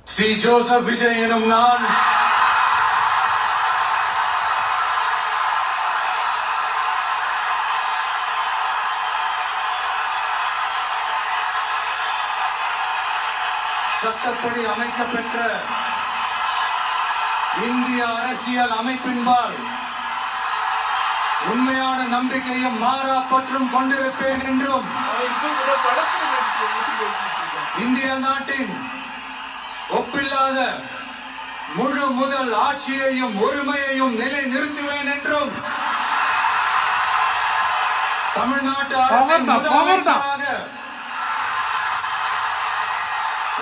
C Joseph Vijay எனும் நான் சட்டப்படி அமைக்கப்பெற்ற இந்திய அரசியல் அமைப்பின்பால் உண்மையான நம்பிக்கையும் மாறா பற்றும் கொண்டிருப்பேன் என்றும் இந்திய நாட்டின் ஒப்பில்லாத முழு முதல் ஆட்சியையும் உரிமையையும் நிலை நிறுத்துவேன் என்றும் தமிழ்நாட்டு அரசின் முதலமைச்சராக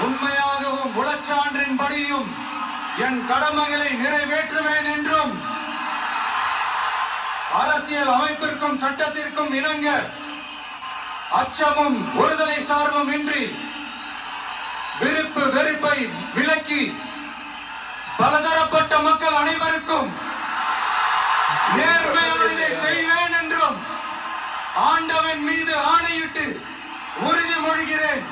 உண்மையாகவும் உளச்சான்றின்படியும் என் கடமைகளை நிறைவேற்றுவேன் என்றும் அரசியல் அமைப்பிற்கும் சட்டத்திற்கும் இணங்க அச்சமும் ஒருதலை சார்பும் இன்றி விருப்பு வெறுப்பை விலக்கி பலதரப்பட்ட மக்கள் அனைவருக்கும் நேர்மையானதை செய்வேன் என்றும் ஆண்டவன் மீது ஆணையிட்டு உறுதிமொழிகிறேன்.